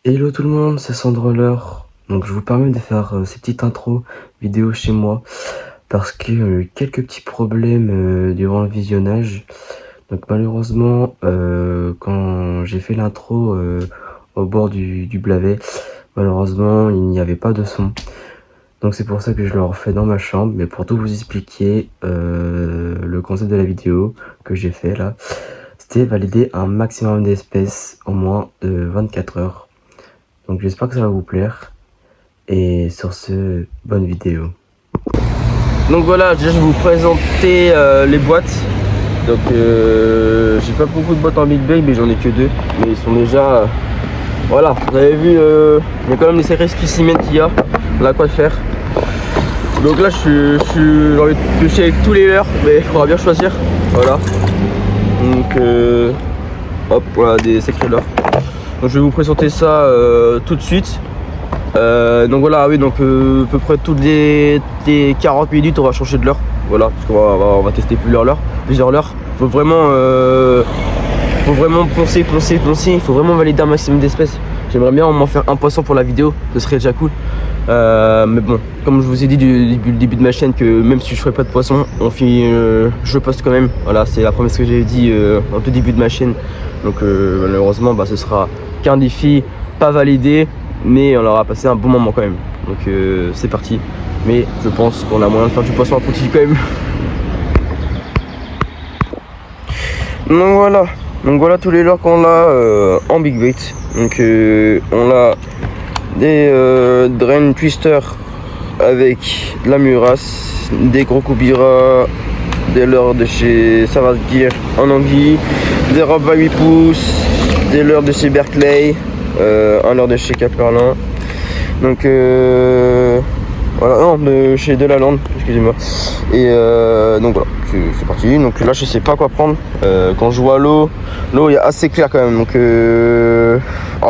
Hello tout le monde, c'est Sandroller. Donc je vous permets de faire ces petites intros vidéo chez moi parce qu'il y a eu quelques petits problèmes durant le visionnage. Donc malheureusement, quand j'ai fait l'intro au bord du Blavet, malheureusement il n'y avait pas de son. Donc c'est pour ça que je le refais dans ma chambre, mais pour tout vous expliquer, le concept de la vidéo que j'ai fait là, c'était valider un maximum d'espèces en moins de 24 heures. Donc j'espère que ça va vous plaire. Et sur ce, bonne vidéo. Donc voilà, déjà je vais vous présenter les boîtes. Donc j'ai pas beaucoup de boîtes en Big Bag, mais j'en ai que deux. Mais ils sont déjà... voilà, vous avez vu, il y a quand même les sacrés spécimens qu'il y a. On a quoi de faire. Donc là j'ai envie de pêcher avec tous les leurres, mais il faudra bien choisir. Voilà. Donc hop, voilà des sacrés leurres. Donc je vais vous présenter ça tout de suite. Donc voilà, oui, donc à peu près toutes les 40 minutes on va changer de leurre. Voilà, parce qu'on va tester plusieurs leurres. Faut vraiment poncer, il faut vraiment valider un maximum d'espèces. J'aimerais bien au moins faire un poisson pour la vidéo, ce serait déjà cool. Mais bon, comme je vous ai dit depuis le début de ma chaîne que même si je ferais pas de poisson, je poste quand même. Voilà, c'est la promesse que j'ai dit au tout début de ma chaîne. Donc malheureusement, ce sera qu'un défi pas validé, mais on aura passé un bon moment quand même. Donc c'est parti. Mais je pense qu'on a moyen de faire du poisson à Pontivy quand même. Donc voilà tous les leurres qu'on a en big bait. Donc on a des drain twister avec de la murasse, des gros koubira, des leurres de chez Savas Gear en anguille, des robes à 8 pouces, des leurres de chez Berkeley, un leurre de chez Caperlin. Donc voilà, non, de chez Delalande, excusez-moi. Et donc voilà, c'est parti. Donc là, je sais pas quoi prendre. Quand je vois l'eau est assez claire quand même. Donc je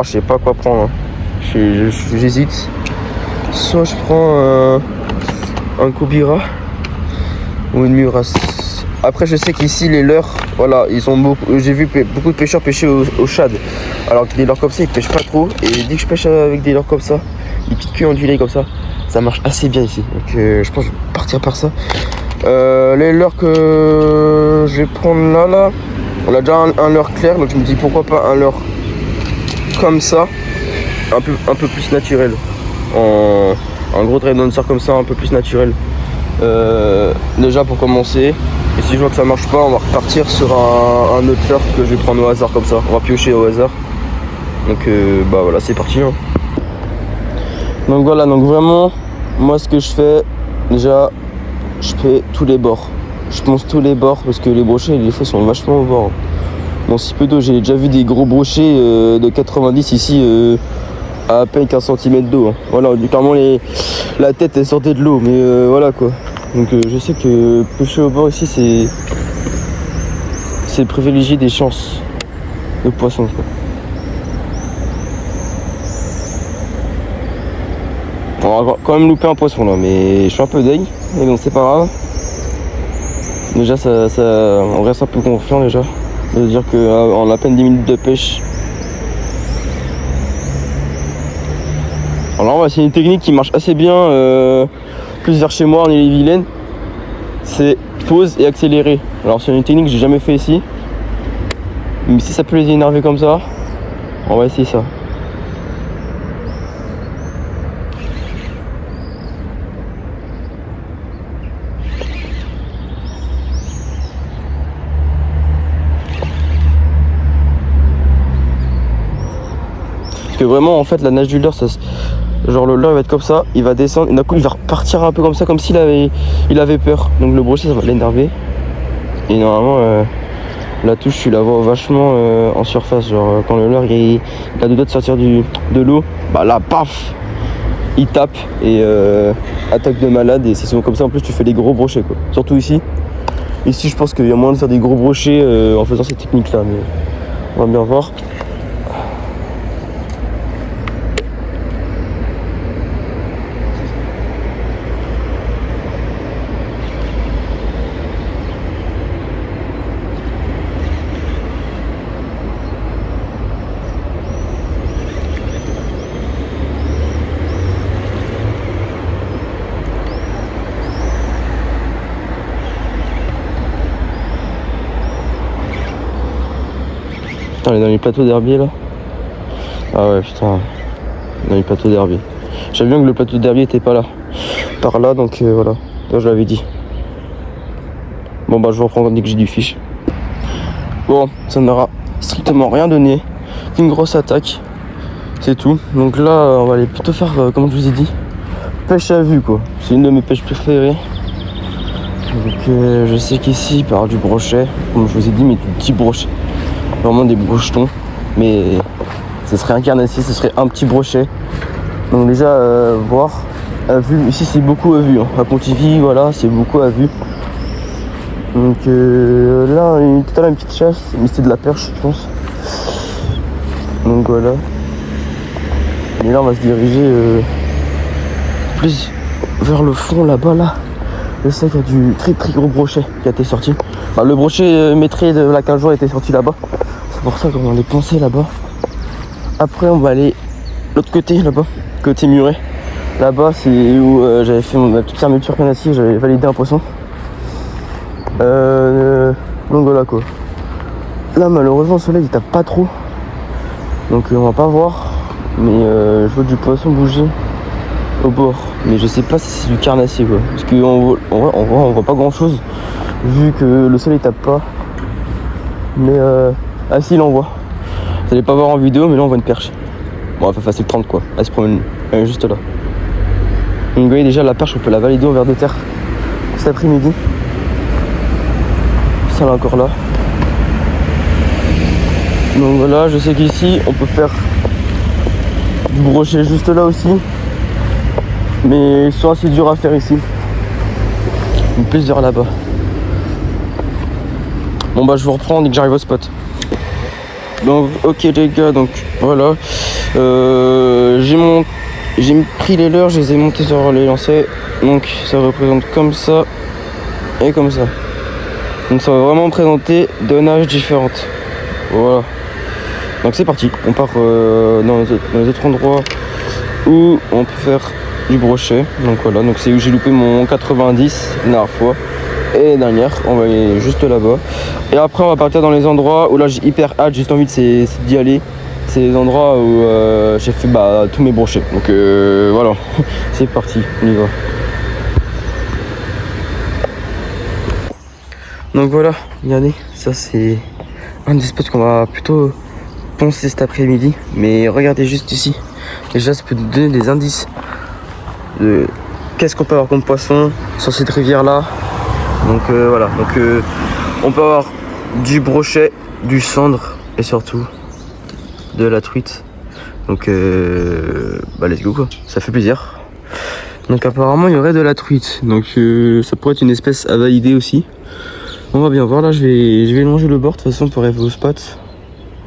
sais pas quoi prendre. J'hésite. Soit je prends un koubira ou une murasse. Après, je sais qu'ici les leurres, voilà, ils ont beaucoup. J'ai vu beaucoup de pêcheurs pêcher au shad. Alors que des leurres comme ça, ils pêchent pas trop. Et dès que je pêche avec des leurres comme ça, des petites queues ondulées comme ça marche assez bien ici. Donc je pense que je vais partir par ça. Les leurres que je vais prendre là, on a déjà un leurre clair, donc je me dis pourquoi pas un leurre comme ça, un peu plus naturel. Un gros trait dancer comme ça, un peu plus naturel. Déjà pour commencer. Et si je vois que ça marche pas, on va repartir sur un autre leurre que je vais prendre au hasard comme ça. On va piocher au hasard. Donc voilà, c'est parti. Hein. Donc voilà, donc vraiment, moi ce que je fais, déjà, je fais tous les bords. Je ponce tous les bords parce que les brochets, des fois, sont vachement au bord. Dans si peu d'eau, j'ai déjà vu des gros brochets de 90 ici, à peine 15 cm d'eau. Hein. Voilà, clairement, la tête elle sortait de l'eau, mais voilà quoi. Donc je sais que pêcher au bord ici, c'est privilégier des chances de poisson. Quoi. On va quand même louper un poisson là, mais je suis un peu deg, mais bon, c'est pas grave. Déjà, on reste un peu confiant déjà. De dire qu'en à peine 10 minutes de pêche. Alors là, c'est une technique qui marche assez bien plus vers chez moi en Ille-et-Vilaine. C'est pause et accélérer. Alors c'est une technique que j'ai jamais fait ici. Mais si ça peut les énerver comme ça, on va essayer ça. Parce que vraiment en fait la nage du leurre, genre le leurre il va être comme ça, il va descendre et d'un coup il va repartir un peu comme ça, comme s'il avait peur. Donc le brochet ça va l'énerver. Et normalement la touche tu la vois vachement en surface. Genre quand le leurre il a deux doigts de sortir de l'eau, bah là paf il tape et attaque de malade. Et c'est souvent comme ça en plus tu fais des gros brochets quoi. Surtout ici. Ici je pense qu'il y a moyen de faire des gros brochets en faisant cette technique là, mais on va bien voir. Putain, on est dans les plateaux d'herbier là. Ah ouais, putain. Dans les plateaux d'herbier. J'avais bien que le plateau d'herbier était pas là. Par là, donc voilà. Là, je l'avais dit. Bon bah je vous reprends dès que j'ai du fiche. Bon, ça n'aura strictement rien donné. Une grosse attaque. C'est tout. Donc là, on va aller plutôt faire, comme je vous ai dit, pêche à vue quoi. C'est une de mes pêches préférées. Donc je sais qu'ici, il peut y avoir du brochet. Comme je vous ai dit, mais du petit brochet. Vraiment des brochetons. Mais ce serait un carnassier, ce serait un petit brochet. Donc déjà, voir à vue. Ici, c'est beaucoup à vue. Hein. À Pontivy, voilà, c'est beaucoup à vue. Donc là, tout à l'heure une petite chasse, mais c'était de la perche, je pense. Donc voilà. Et là, on va se diriger plus vers le fond là-bas, là. Je sais qu'il y a du très très gros brochet qui a été sorti. Enfin, le brochet maîtrisé de la 15 jours a été sorti là-bas. C'est pour ça qu'on est pensé là-bas. Après, on va aller de l'autre côté là-bas, côté muret. Là-bas, c'est où j'avais fait ma petite fermeture canassie, j'avais validé un poisson. Donc voilà quoi. Là malheureusement le soleil il tape pas trop. Donc on va pas voir. Mais je vois du poisson bouger au bord. Mais je sais pas si c'est du carnassier quoi. Parce qu'on voit pas grand chose. Vu que le soleil tape pas. Mais ah si il en voit. Vous allez pas voir en vidéo mais là on voit une perche. Bon elle fait facile 30 quoi. Elle se promène juste là. Donc vous voyez déjà la perche on peut la valider au ver de terre cet après-midi. Ça là encore là. Donc voilà, je sais qu'ici on peut faire du brochet juste là aussi. Mais ils sont assez durs à faire ici. Une plaisir là-bas. Bon bah je vous reprends dès que j'arrive au spot. Donc ok les gars, donc voilà. J'ai pris les leurres, je les ai montés sur les lancers. Donc ça représente comme ça et comme ça. Donc ça va vraiment présenter deux nages différentes. Voilà. Donc c'est parti. On part dans les autres endroits où on peut faire du brochet. Donc voilà. Donc c'est où j'ai loupé mon 90 la dernière fois. Et dernière, on va aller juste là-bas. Et après on va partir dans les endroits où là j'ai hyper hâte, j'ai juste envie d'y aller. C'est les endroits où j'ai fait tous mes brochets. Donc voilà. C'est parti, on y va. Donc voilà, regardez, ça c'est un des spots qu'on va plutôt poncer cet après-midi. Mais regardez juste ici, déjà ça peut nous donner des indices de qu'est-ce qu'on peut avoir comme poisson sur cette rivière là. Donc voilà, donc on peut avoir du brochet, du cendre et surtout de la truite. Donc let's go quoi, ça fait plaisir. Donc apparemment il y aurait de la truite, donc ça pourrait être une espèce à valider aussi. On va bien voir, là je vais longer le bord de toute façon pour arriver au spot.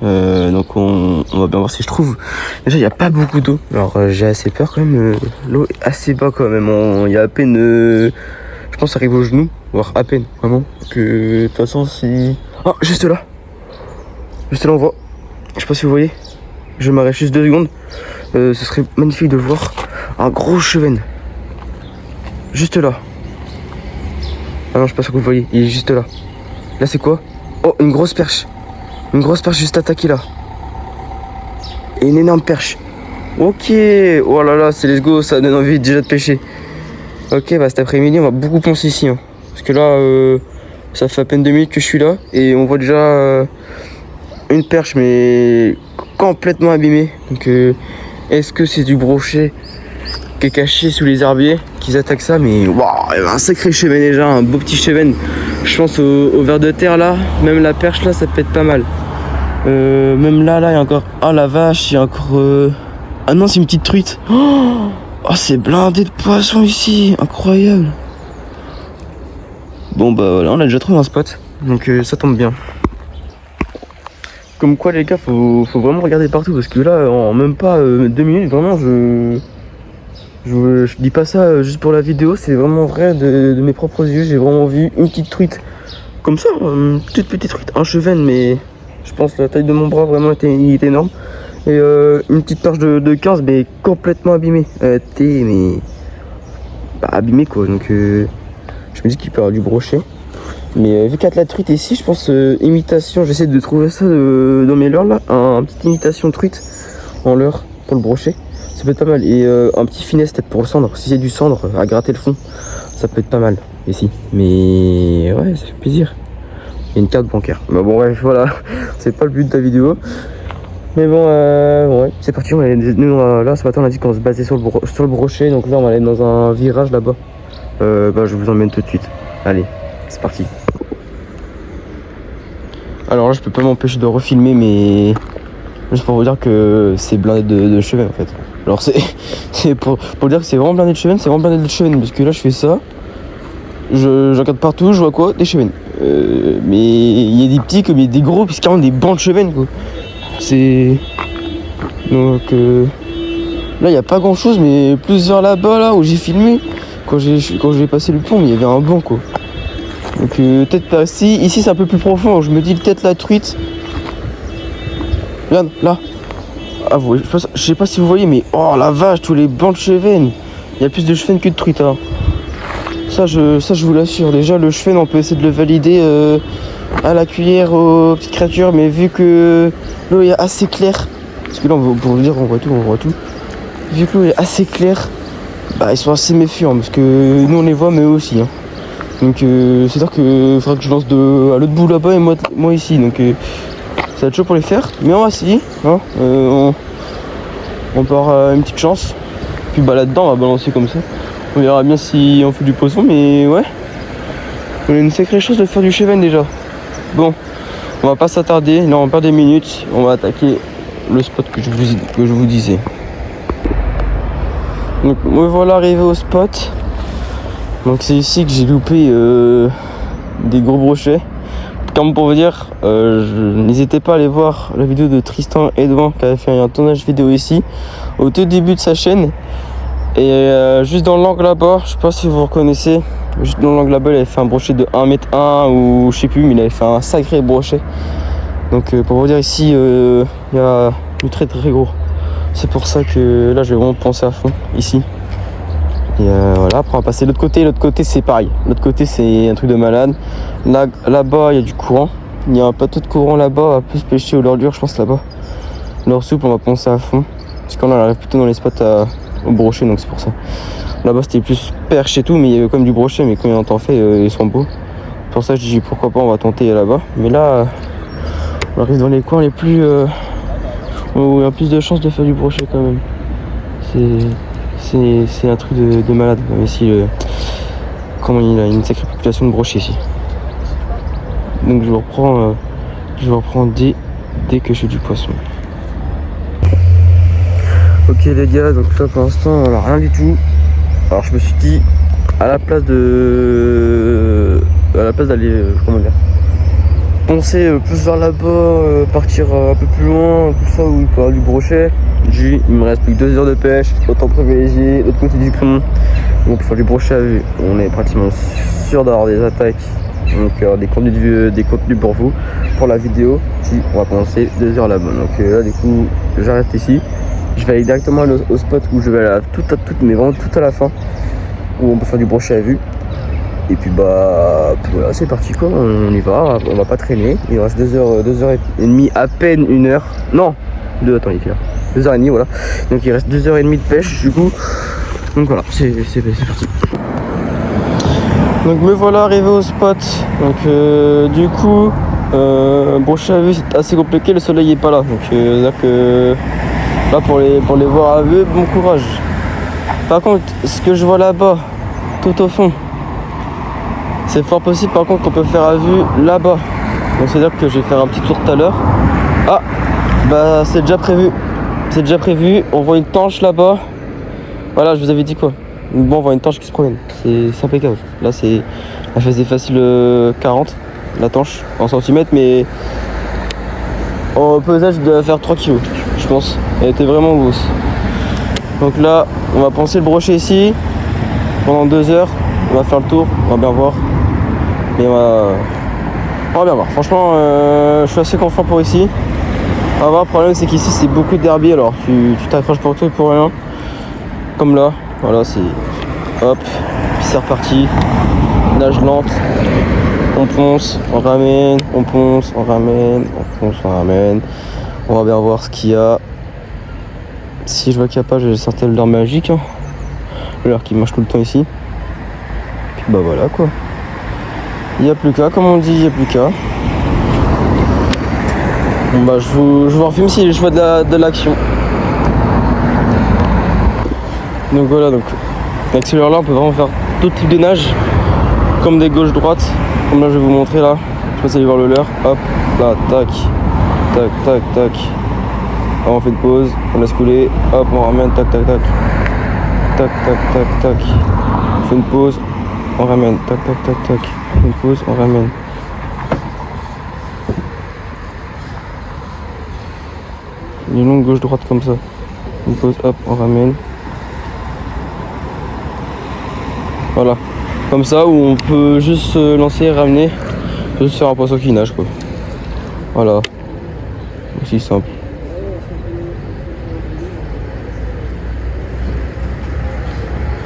Donc on va bien voir si je trouve. Déjà il n'y a pas beaucoup d'eau. Alors j'ai assez peur quand même. L'eau est assez bas quand même. Il y a à peine je pense arrive aux genoux. Voire à peine vraiment. Donc de toute façon si. Oh juste là. Juste là on voit. Je sais pas si vous voyez. Je m'arrête juste 2 secondes. Ce serait magnifique de voir un gros chevenne. Juste là. Ah non, je sais pas ce que vous voyez, il est juste là. Là, c'est quoi? Oh, une grosse perche. Une grosse perche juste attaquée là. Et une énorme perche. Ok. Oh là là, c'est let's go, ça donne envie déjà de pêcher. Ok, bah cet après-midi, on va beaucoup poncer ici. Hein. Parce que là, ça fait à peine 2 minutes que je suis là. Et on voit déjà une perche, mais complètement abîmée. Donc, est-ce que c'est du brochet qui est caché sous les herbiers qu'ils attaquent ça? Mais waouh, un sacré chevenne déjà, un beau petit chevenne. Je pense au ver de terre là, même la perche là, ça peut être pas mal. Même là, il y a encore. Ah la vache, il y a encore. Ah non, c'est une petite truite. Oh, c'est blindé de poissons ici, incroyable. Bon bah voilà, on a déjà trouvé un spot, donc ça tombe bien. Comme quoi les gars, faut vraiment regarder partout parce que là, en même pas 2 minutes, vraiment je dis pas ça juste pour la vidéo, c'est vraiment vrai de mes propres yeux. J'ai vraiment vu une petite truite comme ça, une toute petite truite, un chevenne, mais je pense la taille de mon bras vraiment il était énorme. Et une petite perche de 15 mais complètement abîmée. Abîmée quoi, donc je me dis qu'il peut y avoir du brochet. Mais vu qu'il y a de la truite ici, je pense imitation, j'essaie de trouver ça dans mes leurres là, un petite imitation de truite en leurre pour le brochet, ça peut être pas mal. Et un petit finesse peut-être pour le cendre, si c'est du cendre à gratter le fond, ça peut être pas mal ici. Mais ouais, ça fait plaisir. Il y a une carte bancaire. Mais bon bref, voilà, c'est pas le but de la vidéo. Mais bon, ouais, c'est parti. Là, ce matin, on a dit qu'on se basait sur le brochet, donc là, on va aller dans un virage là-bas. Je vous emmène tout de suite. Allez, c'est parti. Alors là, je peux pas m'empêcher de refilmer, mais juste pour vous dire que c'est blindé de cheveux en fait. Alors c'est pour dire que c'est vraiment blindé de cheveux, c'est vraiment blindé de cheveux, parce que là, je fais ça. Je regarde partout, je vois quoi? Des cheveux. Mais il y a des petits comme il y a des gros, puis c'est carrément des bancs de cheveux quoi. C'est. Donc là, il n'y a pas grand chose, mais plus vers là-bas, là où j'ai filmé, quand j'ai passé le pont, il y avait un banc quoi. Donc peut-être par ici c'est un peu plus profond, je me dis peut-être la truite. Regarde, là. Ah, je sais pas si vous voyez, mais oh la vache, tous les bancs de chevenne. Il y a plus de chevenne que de truite. Hein. Ça, je vous l'assure. Déjà, le chevenne, on peut essayer de le valider à la cuillère aux petites créatures, mais vu que l'eau est assez claire, parce que là, pour vous dire, on voit tout. Vu que l'eau est assez claire, bah, ils sont assez méfiants, parce que nous, on les voit, mais eux aussi. Hein. Donc, c'est-à-dire qu'il faudra que je lance à l'autre bout là-bas et moi ici. Donc, ça va être chaud pour les faire, mais on va essayer. Hein. On peut avoir une petite chance. Puis bah là-dedans, on va balancer comme ça. On verra bien si on fait du poisson, mais ouais. On a une sacrée chance de faire du chevenne déjà. Bon, on va pas s'attarder, là on perd des minutes. On va attaquer le spot que je vous disais. Donc me voilà arrivé au spot. Donc c'est ici que j'ai loupé des gros brochets. Comme pour vous dire, n'hésitez pas à aller voir la vidéo de Tristan Edouin qui avait fait un tournage vidéo ici au tout début de sa chaîne. Et juste dans l'angle là-bas, je sais pas si vous reconnaissez, juste dans l'angle là-bas, il avait fait un brochet de 1m1 ou je sais plus, mais il avait fait un sacré brochet. Donc pour vous dire ici, il y a du très gros. C'est pour ça que là je vais vraiment penser à fond ici. Et voilà, après on va passer de l'autre côté. L'autre côté c'est pareil, l'autre côté c'est un truc de malade. Là-bas il y a du courant, il y a un plateau de courant là-bas, on va plus pêcher au leurre dur je pense là-bas. Leurre souple on va penser à fond, parce qu'on arrive plutôt dans les spots au brochet, donc c'est pour ça. Là-bas c'était plus perche et tout, mais il y avait quand même du brochet, mais quand il en t'en fait, ils sont beaux. Pour ça je dis pourquoi pas, on va tenter là-bas. Mais là, on arrive dans les coins les plus... où il y a plus de chances de faire du brochet quand même. C'est un truc de malade. Ici, comment il a une sacrée population de brochets ici. Donc je reprends dès que je fais du poisson. Ok les gars, donc là pour l'instant on n'a rien du tout. Alors je me suis dit à la place d'aller comment dire, poncer plus vers là-bas, partir un peu plus loin, tout ça où il peut y avoir du brochet. Il me reste plus que 2 heures de pêche, autant privilégier l'autre côté du pont. Donc pour faire du brochet à vue, on est pratiquement sûr d'avoir des attaques. Donc des contenus pour vous, pour la vidéo. Puis on va commencer 2 heures là-bas. Donc là du coup j'arrête ici. Je vais aller directement au spot où je vais aller mais vraiment tout à la fin, où on peut faire du brochet à vue. Et puis bah voilà, c'est parti quoi, on y va, on va pas traîner. Il reste 2 heures et demie, à peine 1 heure. Non, 2h30 voilà. Donc il reste 2h30 de pêche du coup. Donc voilà, c'est parti. Donc me voilà arrivé au spot. Donc du coup brochet à vue c'est assez compliqué, le soleil est pas là. Donc c'est-à-dire que là pour les voir à vue, bon courage. Par contre ce que je vois là-bas, tout au fond, c'est fort possible par contre qu'on peut faire à vue là-bas. Donc c'est à dire que je vais faire un petit tour tout à l'heure. Ah bah c'est déjà prévu. C'est déjà prévu, on voit une tanche là-bas. Voilà, je vous avais dit quoi. Bon, on voit une tanche qui se promène, c'est impeccable. Là elle faisait facile 40 la tanche en centimètres, mais en pesage je dois faire 3 kg je pense. Elle était vraiment grosse. Donc là on va poncer le brochet ici pendant 2 heures. On va faire le tour, on va bien voir. Et on va bien voir. Franchement je suis assez confiant pour ici. On va voir, le problème c'est qu'ici c'est beaucoup d'herbiers, alors tu t'accroches pour tout et pour rien. Comme là, voilà, c'est hop, puis c'est reparti. Nage lente. On ponce, on ramène, on ponce, on ramène, on ponce, on ramène. On va bien voir ce qu'il y a. Si je vois qu'il n'y a pas, je vais sortir le leurre magique. Hein. Le leurre qui marche tout le temps ici. Puis bah voilà quoi. Il n'y a plus qu'à, comme on dit, il n'y a plus qu'à. Bon bah je vous refilme si je vois de l'action. Donc voilà, donc avec ce leurre là on peut vraiment faire tout type de nage. Comme des gauche-droite. Comme là je vais vous montrer là. Je passe à aller voir le leurre. Hop, là, tac. Tac, tac, tac. Là, on fait une pause, on laisse couler. Hop, on ramène, tac, tac, tac. Tac, tac, tac, tac. On fait une pause, on ramène. Tac, tac, tac, tac. On fait une pause, on ramène. Une longue gauche-droite comme ça. Une pause, hop, on ramène. Voilà. Comme ça, où on peut juste se lancer et ramener. Juste faire un poisson qui nage, quoi. Voilà. Aussi simple.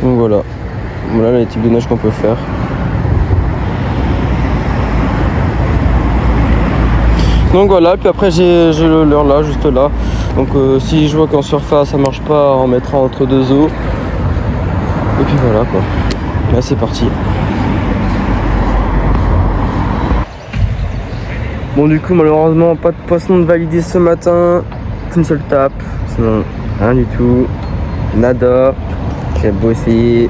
Donc voilà. Voilà les types de nage qu'on peut faire. Donc voilà, puis après j'ai le leurre là, juste là. Donc si je vois qu'en surface ça marche pas, on mettra entre deux eaux. Et puis voilà quoi. Là c'est parti. Bon du coup malheureusement pas de poisson de validé ce matin. Qu'une seule tape. Sinon rien du tout. Nada. J'ai beau essayer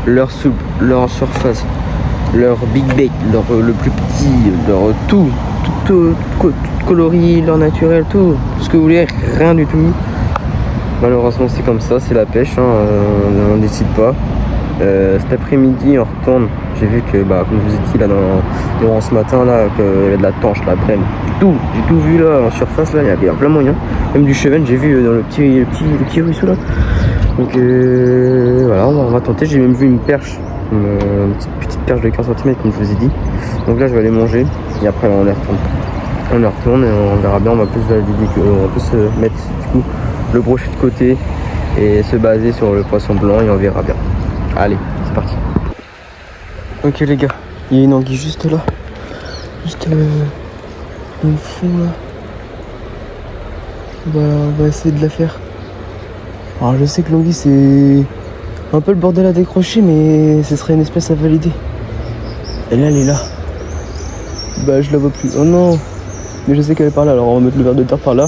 leur soupe, leur surface, leur big bait, leur le plus petit, leur tout coloris, leur naturel, tout ce que vous voulez, rien du tout. Malheureusement c'est comme ça, c'est la pêche, hein, on décide pas. Cet après-midi on retourne, j'ai vu que bah, comme je vous ai dit là durant ce matin là, qu'il y avait de la tanche l'après-midi. J'ai tout vu là en surface là, il y avait plein moyen. Même du cheven, j'ai vu dans le petit ruisseau là. Donc voilà, on va tenter. J'ai même vu une perche, une petite perche de 15 cm comme je vous ai dit. Donc là je vais aller manger et après on y retourne. On y retourne et on verra bien, on va plus valider on va plus se mettre du coup le brochet de côté et se baser sur le poisson blanc et on verra bien. Allez, c'est parti. Ok les gars, il y a une anguille juste là. Juste au fond là. On va essayer de la faire. Alors je sais que l'anguille c'est un peu le bordel à décrocher, mais ce serait une espèce à valider. Et là elle est là. Bah je la vois plus. Oh non. Mais je sais qu'elle est par là, alors on va mettre le verre de terre par là.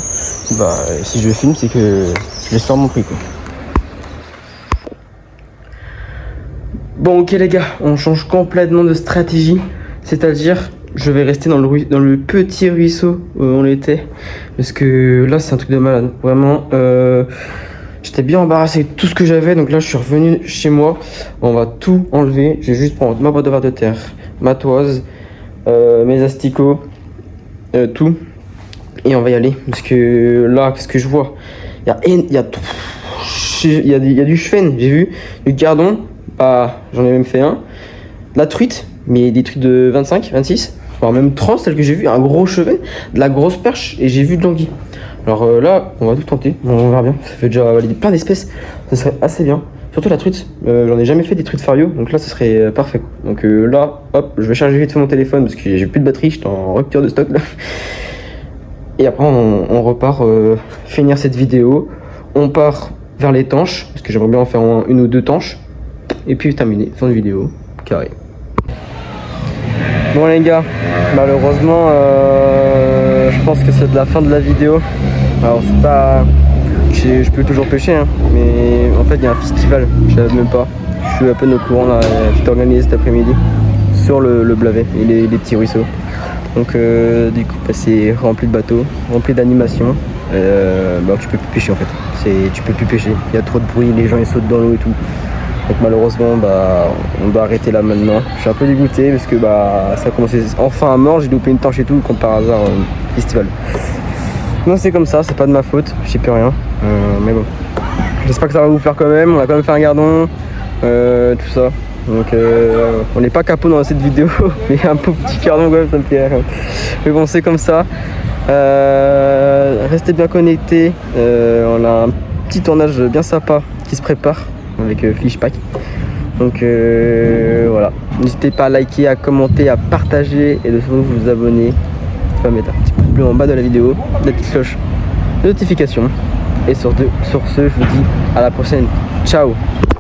Bah si je filme c'est que je laisse faire mon prix quoi. Bon ok les gars, on change complètement de stratégie. C'est-à-dire je vais rester dans le petit ruisseau où on était. Parce que là c'est un truc de malade. Vraiment j'étais bien embarrassé de tout ce que j'avais, donc là je suis revenu chez moi. On va tout enlever. Je vais juste prendre ma boîte de verre de terre, ma toise, mes asticots, tout. Et on va y aller. Parce que là, qu'est-ce que je vois? Il y a du cheven, j'ai vu. Du gardon, bah, j'en ai même fait un. De la truite, mais des truites de 25, 26, voire même 30, celle que j'ai vu. Un gros cheven, de la grosse perche et j'ai vu de l'anguille. Alors là, on va tout tenter, on verra bien. Ça fait déjà valider plein d'espèces, ça serait assez bien. Surtout la truite, j'en ai jamais fait des truites fario, donc là, ça serait parfait. Donc là, hop, je vais charger vite fait mon téléphone parce que j'ai plus de batterie, j'étais en rupture de stock là. Et après, on repart finir cette vidéo. On part vers les tanches, parce que j'aimerais bien en faire une ou deux tanches. Et puis terminer, fin de vidéo, carré. Bon les gars, malheureusement, je pense que c'est de la fin de la vidéo. Alors c'est pas... Je peux toujours pêcher, hein, mais en fait il y a un festival, je savais même pas. Je suis à peine au courant, là, tout organisé cet après-midi sur le Blavet et les petits ruisseaux. Donc du coup bah, c'est rempli de bateaux, rempli d'animations. Bah, tu peux plus pêcher en fait, tu peux plus pêcher, il y a trop de bruit, les gens ils sautent dans l'eau et tout. Donc malheureusement bah, on doit arrêter là maintenant. Je suis un peu dégoûté parce que bah, ça a commencé enfin à mort, j'ai loupé une tanche et tout comme par hasard festival. Non c'est comme ça, c'est pas de ma faute, je sais plus rien. Mais bon, j'espère que ça va vous plaire quand même, on a quand même fait un gardon, tout ça. Donc on n'est pas capot dans cette vidéo, mais un pauvre petit gardon quand même, ça me fait rire. Mais bon c'est comme ça. Restez bien connectés, on a un petit tournage bien sympa qui se prépare avec Fishpack. Donc voilà, n'hésitez pas à liker, à commenter, à partager et de surtout vous abonner. Pas mettre un petit pouce bleu en bas de la vidéo, la petite cloche de notification. Et sur ce, je vous dis à la prochaine. Ciao.